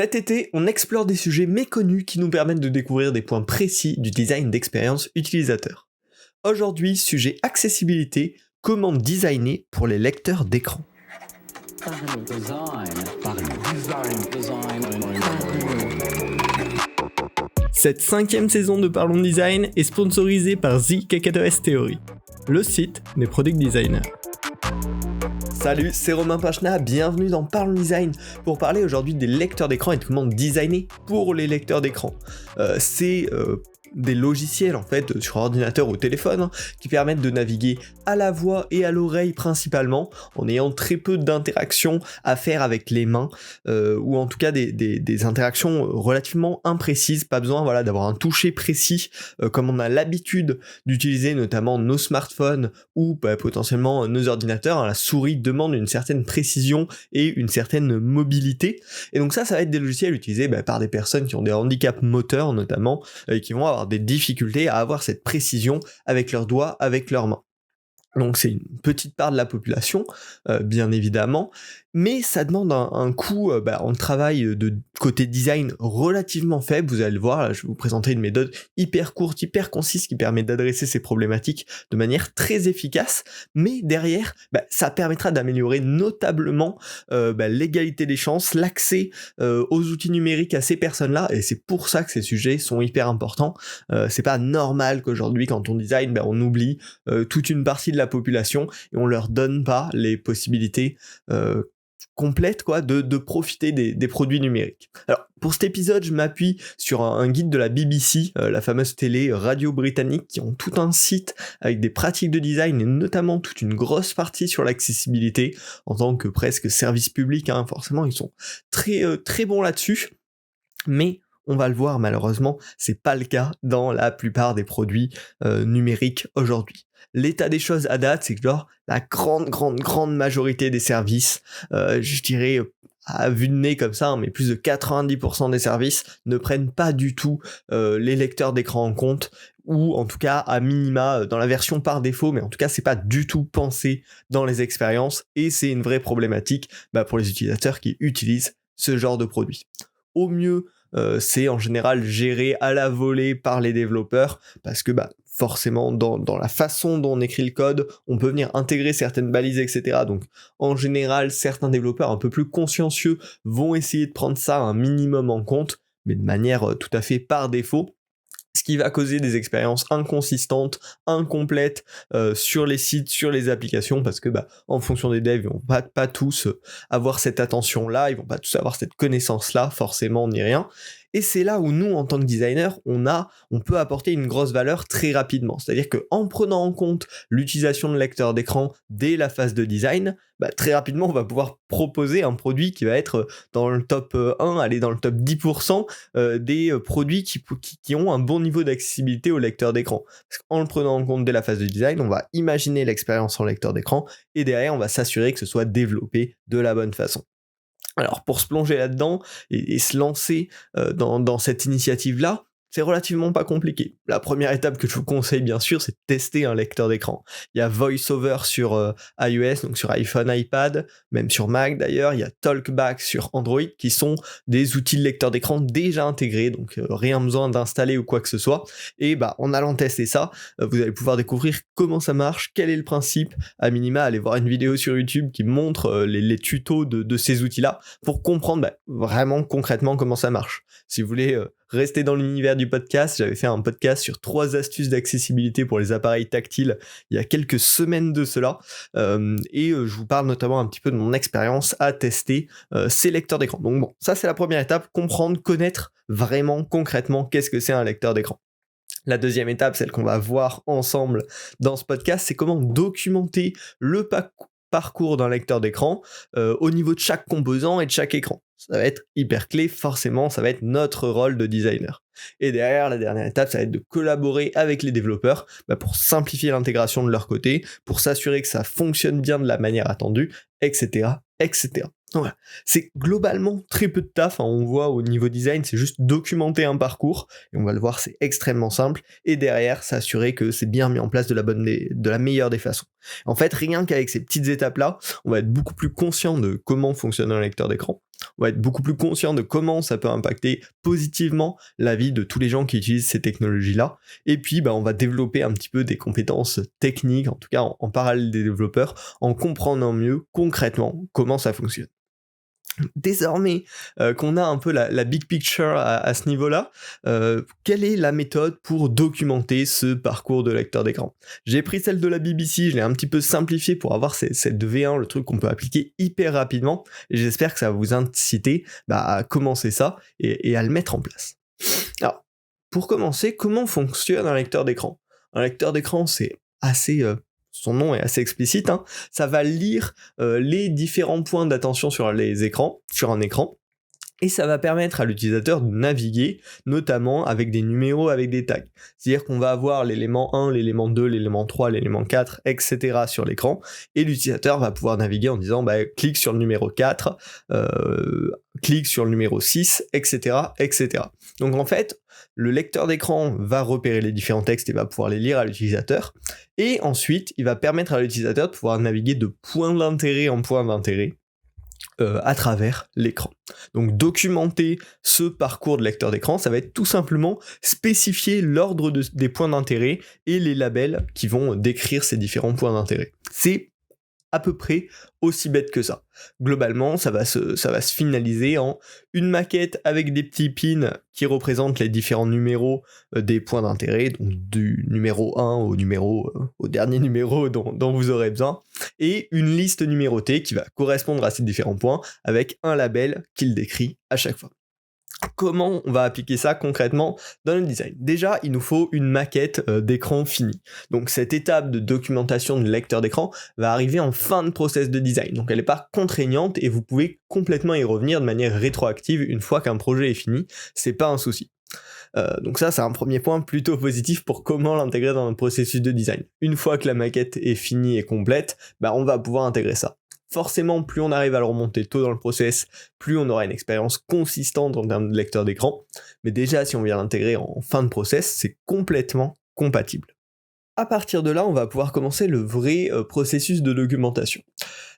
Cet été, on explore des sujets méconnus qui nous permettent de découvrir des points précis du design d'expérience utilisateur. Aujourd'hui, sujet accessibilité, comment designer pour les lecteurs d'écran. Cette 5e saison de Parlons Design est sponsorisée par The KKOS Theory, le site des product designers. Salut, c'est Romain Pachna, bienvenue dans Parlons Design pour parler aujourd'hui des lecteurs d'écran et de comment designer pour les lecteurs d'écran. C'est des logiciels en fait sur ordinateur ou téléphone qui permettent de naviguer à la voix et à l'oreille principalement en ayant très peu d'interactions à faire avec les mains ou en tout cas des interactions relativement imprécises, pas besoin d'avoir un toucher précis comme on a l'habitude d'utiliser notamment nos smartphones ou potentiellement nos ordinateurs. La souris demande une certaine précision et une certaine mobilité et donc ça va être des logiciels utilisés par des personnes qui ont des handicaps moteurs notamment et qui vont avoir des difficultés à avoir cette précision avec leurs doigts, avec leurs mains. Donc c'est une petite part de la population, bien évidemment, mais ça demande un coût en travail de côté design relativement faible. Vous allez le voir, là, je vais vous présenter une méthode hyper courte, hyper concise qui permet d'adresser ces problématiques de manière très efficace, mais derrière, ça permettra d'améliorer notablement l'égalité des chances, l'accès aux outils numériques à ces personnes-là, et c'est pour ça que ces sujets sont hyper importants. C'est pas normal qu'aujourd'hui, quand on design, on oublie toute une partie de la population et on leur donne pas les possibilités complètes de profiter des produits numériques. Alors pour cet épisode, je m'appuie sur un guide de la BBC, la fameuse télé radio britannique, qui ont tout un site avec des pratiques de design et notamment toute une grosse partie sur l'accessibilité en tant que presque service public, forcément ils sont très très bons là-dessus, mais on va le voir, malheureusement, c'est pas le cas dans la plupart des produits numériques aujourd'hui. L'état des choses à date, c'est que la grande majorité des services, je dirais à vue de nez comme ça, mais plus de 90% des services ne prennent pas du tout les lecteurs d'écran en compte, ou en tout cas à minima dans la version par défaut, mais en tout cas c'est pas du tout pensé dans les expériences, et c'est une vraie problématique pour les utilisateurs qui utilisent ce genre de produit. Au mieux, c'est en général géré à la volée par les développeurs, parce que forcément dans la façon dont on écrit le code, on peut venir intégrer certaines balises, etc. Donc en général, certains développeurs un peu plus consciencieux vont essayer de prendre ça un minimum en compte, mais de manière tout à fait par défaut, ce qui va causer des expériences inconsistantes, incomplètes sur les sites, sur les applications, parce que en fonction des devs, ils vont pas tous avoir cette attention-là, ils vont pas tous avoir cette connaissance-là, forcément, ni rien. Et c'est là où nous, en tant que designers, on peut apporter une grosse valeur très rapidement. C'est-à-dire qu'en prenant en compte l'utilisation de lecteurs d'écran dès la phase de design, très rapidement, on va pouvoir proposer un produit qui va être dans le top 1, aller dans le top 10% des produits qui ont un bon niveau d'accessibilité au lecteur d'écran. Parce qu'en le prenant en compte dès la phase de design, on va imaginer l'expérience en lecteur d'écran, et derrière, on va s'assurer que ce soit développé de la bonne façon. Alors pour se plonger là-dedans et se lancer dans cette initiative-là, c'est relativement pas compliqué. La première étape que je vous conseille bien sûr, c'est de tester un lecteur d'écran. Il y a VoiceOver sur iOS, donc sur iPhone, iPad, même sur Mac d'ailleurs. Il y a TalkBack sur Android, qui sont des outils de lecteur d'écran déjà intégrés, donc rien besoin d'installer ou quoi que ce soit. Et en allant tester ça, vous allez pouvoir découvrir comment ça marche, quel est le principe. À minima, allez voir une vidéo sur YouTube qui montre les tutos de ces outils-là pour comprendre vraiment concrètement comment ça marche. Si vous voulez rester dans l'univers du podcast, j'avais fait un podcast sur 3 astuces d'accessibilité pour les appareils tactiles il y a quelques semaines de cela, et je vous parle notamment un petit peu de mon expérience à tester ces lecteurs d'écran. Donc bon, ça c'est la première étape, comprendre, connaître vraiment concrètement qu'est-ce que c'est un lecteur d'écran. La deuxième étape, celle qu'on va voir ensemble dans ce podcast, c'est comment documenter le parcours d'un lecteur d'écran au niveau de chaque composant et de chaque écran. Ça va être hyper clé, forcément, ça va être notre rôle de designer. Et derrière, la dernière étape, ça va être de collaborer avec les développeurs pour simplifier l'intégration de leur côté, pour s'assurer que ça fonctionne bien de la manière attendue, etc., etc. Voilà. C'est globalement très peu de taf, hein. On voit au niveau design, c'est juste documenter un parcours, et on va le voir, c'est extrêmement simple, et derrière, s'assurer que c'est bien mis en place de la meilleure des façons. En fait, rien qu'avec ces petites étapes-là, on va être beaucoup plus conscient de comment fonctionne un lecteur d'écran, on va être beaucoup plus conscient de comment ça peut impacter positivement la vie de tous les gens qui utilisent ces technologies-là, et puis on va développer un petit peu des compétences techniques, en tout cas en parallèle des développeurs, en comprenant mieux concrètement comment ça fonctionne. Désormais qu'on a un peu la big picture à ce niveau-là, quelle est la méthode pour documenter ce parcours de lecteur d'écran ? J'ai pris celle de la BBC, je l'ai un petit peu simplifiée pour avoir cette V1, le truc qu'on peut appliquer hyper rapidement, et j'espère que ça va vous inciter à commencer ça et à le mettre en place. Alors, pour commencer, comment fonctionne un lecteur d'écran ? Un lecteur d'écran, c'est assez... son nom est assez explicite, hein. Ça va lire les différents points d'attention sur un écran, et ça va permettre à l'utilisateur de naviguer, notamment avec des numéros, avec des tags. C'est-à-dire qu'on va avoir l'élément 1, l'élément 2, l'élément 3, l'élément 4, etc. sur l'écran, et l'utilisateur va pouvoir naviguer en disant clique sur le numéro 4, clique sur le numéro 6, etc., etc. Donc en fait, le lecteur d'écran va repérer les différents textes et va pouvoir les lire à l'utilisateur, et ensuite, il va permettre à l'utilisateur de pouvoir naviguer de point d'intérêt en point d'intérêt à travers l'écran. Donc documenter ce parcours de lecteur d'écran, ça va être tout simplement spécifier l'ordre des points d'intérêt et les labels qui vont décrire ces différents points d'intérêt. C'est à peu près aussi bête que ça. Globalement, ça va se finaliser en une maquette avec des petits pins qui représentent les différents numéros des points d'intérêt, donc du numéro 1 au dernier numéro dont vous aurez besoin, et une liste numérotée qui va correspondre à ces différents points avec un label qui le décrit à chaque fois. Comment on va appliquer ça concrètement dans le design ? Déjà, il nous faut une maquette d'écran finie. Donc cette étape de documentation de lecteur d'écran va arriver en fin de process de design. Donc elle n'est pas contraignante et vous pouvez complètement y revenir de manière rétroactive une fois qu'un projet est fini. C'est pas un souci. Donc ça, c'est un premier point plutôt positif pour comment l'intégrer dans le processus de design. Une fois que la maquette est finie et complète, on va pouvoir intégrer ça. Forcément, plus on arrive à le remonter tôt dans le process, plus on aura une expérience consistante en termes de lecteur d'écran. Mais déjà, si on vient l'intégrer en fin de process, c'est complètement compatible. À partir de là, on va pouvoir commencer le vrai processus de documentation.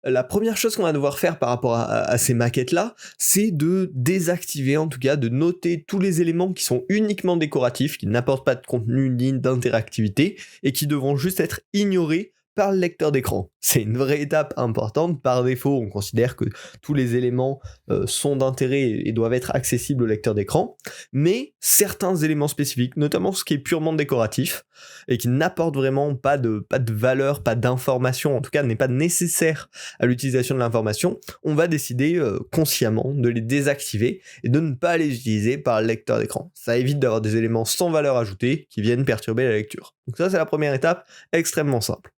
La première chose qu'on va devoir faire par rapport à ces maquettes-là, c'est de désactiver, en tout cas, de noter tous les éléments qui sont uniquement décoratifs, qui n'apportent pas de contenu ni d'interactivité, et qui devront juste être ignorés par le lecteur d'écran. C'est une vraie étape importante. Par défaut, on considère que tous les éléments sont d'intérêt et doivent être accessibles au lecteur d'écran, mais certains éléments spécifiques, notamment ce qui est purement décoratif et qui n'apporte vraiment pas de valeur, pas d'information, en tout cas n'est pas nécessaire à l'utilisation de l'information, on va décider consciemment de les désactiver et de ne pas les utiliser par le lecteur d'écran. Ça évite d'avoir des éléments sans valeur ajoutée qui viennent perturber la lecture. Donc ça, c'est la première étape, extrêmement simple.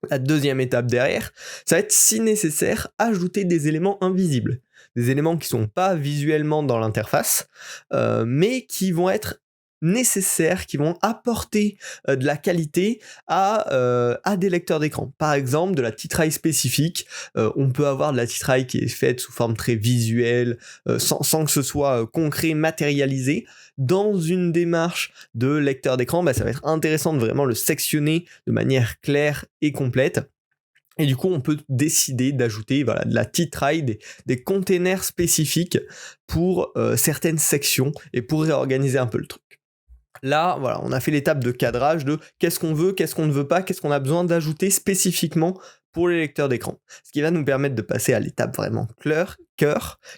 La deuxième étape derrière, ça va être, si nécessaire, ajouter des éléments invisibles. Des éléments qui ne sont pas visuellement dans l'interface, mais qui vont être nécessaires, qui vont apporter de la qualité à des lecteurs d'écran. Par exemple, de la titraille spécifique. On peut avoir de la titraille qui est faite sous forme très visuelle, sans que ce soit concret, matérialisé. Dans une démarche de lecteur d'écran, ça va être intéressant de vraiment le sectionner de manière claire et complète. Et du coup, on peut décider d'ajouter de la titraille, des containers spécifiques pour certaines sections et pour réorganiser un peu le truc. Là, voilà, on a fait l'étape de cadrage de qu'est-ce qu'on veut, qu'est-ce qu'on ne veut pas, qu'est-ce qu'on a besoin d'ajouter spécifiquement pour les lecteurs d'écran. Ce qui va nous permettre de passer à l'étape vraiment cœur,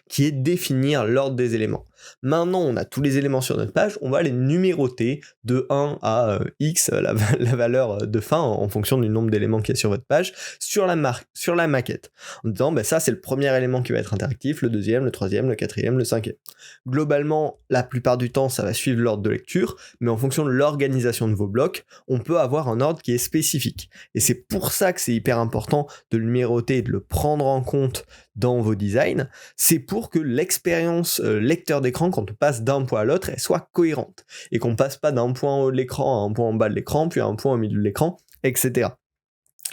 qui est définir l'ordre des éléments. Maintenant, on a tous les éléments sur notre page, on va les numéroter de 1 à X, la valeur de fin, en fonction du nombre d'éléments qu'il y a sur votre page, sur la maquette. En disant, ça c'est le premier élément qui va être interactif, le deuxième, le troisième, le quatrième, le cinquième. Globalement, la plupart du temps, ça va suivre l'ordre de lecture, mais en fonction de l'organisation de vos blocs, on peut avoir un ordre qui est spécifique. Et c'est pour ça que c'est hyper important de le numéroter et de le prendre en compte dans vos designs, c'est pour que l'expérience lecteur d'écran, quand on passe d'un point à l'autre, elle soit cohérente, et qu'on passe pas d'un point en haut de l'écran à un point en bas de l'écran, puis à un point au milieu de l'écran, etc.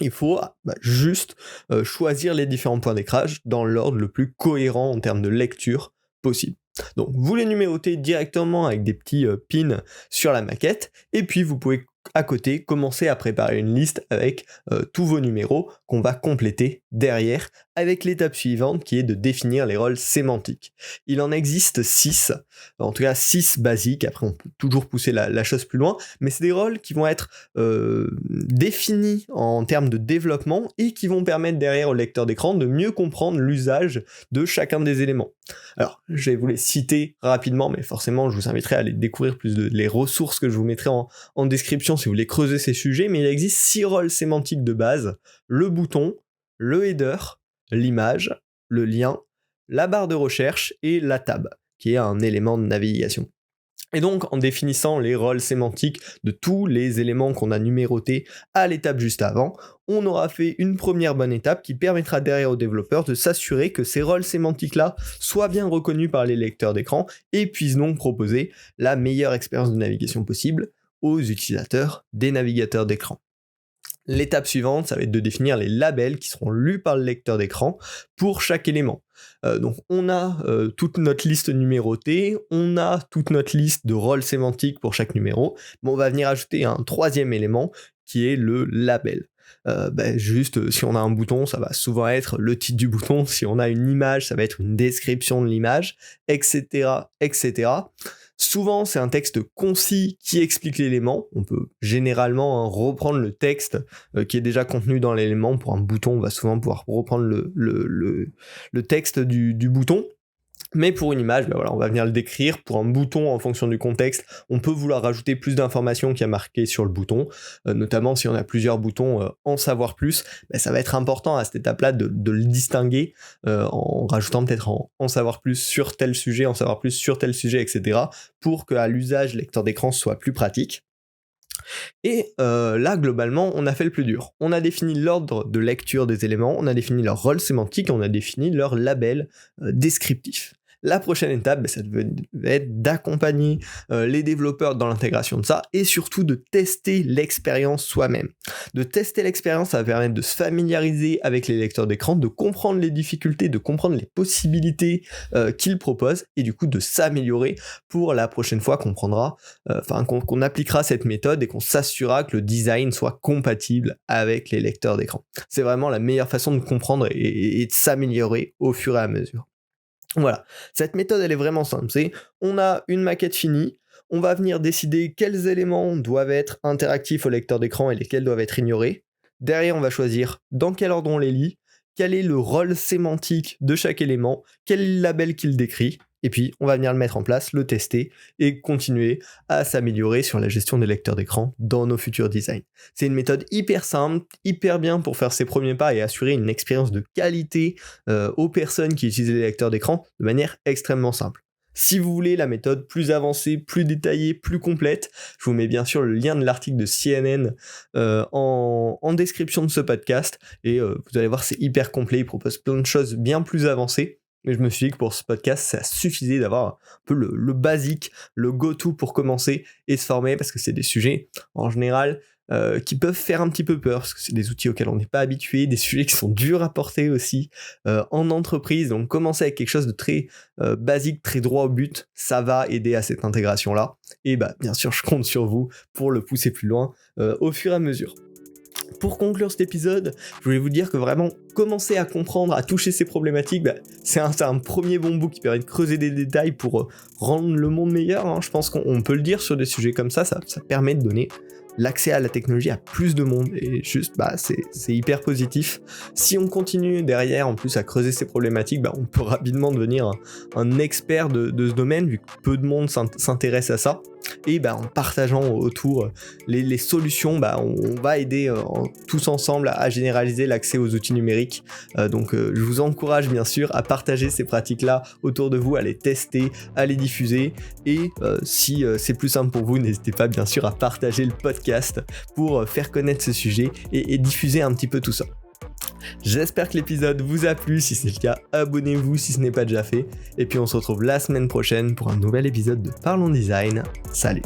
Il faut juste choisir les différents points d'écrage dans l'ordre le plus cohérent en termes de lecture possible. Donc vous les numérotez directement avec des petits pins sur la maquette, et puis vous pouvez à côté commencer à préparer une liste avec tous vos numéros qu'on va compléter derrière avec l'étape suivante qui est de définir les rôles sémantiques. Il en existe 6, en tout cas 6 basiques, après on peut toujours pousser la chose plus loin, mais c'est des rôles qui vont être définis en termes de développement et qui vont permettre derrière au lecteur d'écran de mieux comprendre l'usage de chacun des éléments. Alors, je vais vous les citer rapidement, mais forcément je vous inviterai à aller découvrir plus les ressources que je vous mettrai en description si vous voulez creuser ces sujets, mais il existe 6 rôles sémantiques de base: le bouton, le header, l'image, le lien, la barre de recherche et la tab, qui est un élément de navigation. Et donc, en définissant les rôles sémantiques de tous les éléments qu'on a numérotés à l'étape juste avant, on aura fait une première bonne étape qui permettra derrière aux développeurs de s'assurer que ces rôles sémantiques-là soient bien reconnus par les lecteurs d'écran et puissent donc proposer la meilleure expérience de navigation possible aux utilisateurs des navigateurs d'écran. L'étape suivante, ça va être de définir les labels qui seront lus par le lecteur d'écran pour chaque élément. Donc on a toute notre liste numérotée, on a toute notre liste de rôles sémantiques pour chaque numéro, mais on va venir ajouter un troisième élément qui est le label. Juste si on a un bouton, ça va souvent être le titre du bouton, si on a une image, ça va être une description de l'image, etc., etc. Souvent, c'est un texte concis qui explique l'élément. On peut généralement reprendre le texte qui est déjà contenu dans l'élément. Pour un bouton, on va souvent pouvoir reprendre le texte du bouton. Mais pour une image, on va venir le décrire. Pour un bouton, en fonction du contexte, on peut vouloir rajouter plus d'informations qu'il y a marqué sur le bouton, notamment si on a plusieurs boutons, en savoir plus, ça va être important à cette étape-là de le distinguer en rajoutant peut-être en savoir plus sur tel sujet, en savoir plus sur tel sujet, etc., pour qu'à l'usage lecteur d'écran soit plus pratique. Et là, globalement, on a fait le plus dur. On a défini l'ordre de lecture des éléments, on a défini leur rôle sémantique, on a défini leur label descriptif. La prochaine étape, ça va être d'accompagner les développeurs dans l'intégration de ça et surtout de tester l'expérience soi-même. De tester l'expérience, ça va permettre de se familiariser avec les lecteurs d'écran, de comprendre les difficultés, de comprendre les possibilités qu'ils proposent et du coup de s'améliorer pour la prochaine fois qu'on prendra, qu'on appliquera cette méthode et qu'on s'assurera que le design soit compatible avec les lecteurs d'écran. C'est vraiment la meilleure façon de comprendre et de s'améliorer au fur et à mesure. Voilà, cette méthode elle est vraiment simple, on a une maquette finie, on va venir décider quels éléments doivent être interactifs au lecteur d'écran et lesquels doivent être ignorés. Derrière on va choisir dans quel ordre on les lit, quel est le rôle sémantique de chaque élément, quel est le label qu'il décrit, et puis on va venir le mettre en place, le tester et continuer à s'améliorer sur la gestion des lecteurs d'écran dans nos futurs designs. C'est une méthode hyper simple, hyper bien pour faire ses premiers pas et assurer une expérience de qualité aux personnes qui utilisent les lecteurs d'écran de manière extrêmement simple. Si vous voulez la méthode plus avancée, plus détaillée, plus complète, je vous mets bien sûr le lien de l'article de CNN en description de ce podcast et vous allez voir, c'est hyper complet, il propose plein de choses bien plus avancées. Mais je me suis dit que pour ce podcast, ça suffisait d'avoir un peu le basique, le go-to pour commencer et se former, parce que c'est des sujets, en général, qui peuvent faire un petit peu peur, parce que c'est des outils auxquels on n'est pas habitué, des sujets qui sont durs à porter aussi en entreprise. Donc commencer avec quelque chose de très basique, très droit au but, ça va aider à cette intégration-là. Et bien sûr, je compte sur vous pour le pousser plus loin au fur et à mesure. Pour conclure cet épisode, je voulais vous dire que vraiment commencer à comprendre, à toucher ces problématiques, c'est un premier bon bout qui permet de creuser des détails pour rendre le monde meilleur. Je pense qu'on peut le dire sur des sujets comme ça permet de donner l'accès à la technologie à plus de monde et juste c'est hyper positif. Si on continue derrière en plus à creuser ces problématiques, on peut rapidement devenir un expert de ce domaine vu que peu de monde s'intéresse à ça. Et en partageant autour les solutions, on va aider tous ensemble à généraliser l'accès aux outils numériques. Donc je vous encourage bien sûr à partager ces pratiques-là autour de vous, à les tester, à les diffuser. Et si c'est plus simple pour vous, n'hésitez pas bien sûr à partager le podcast pour faire connaître ce sujet et diffuser un petit peu tout ça. J'espère que l'épisode vous a plu, si c'est le cas, abonnez-vous si ce n'est pas déjà fait, et puis on se retrouve la semaine prochaine pour un nouvel épisode de Parlons Design. Salut!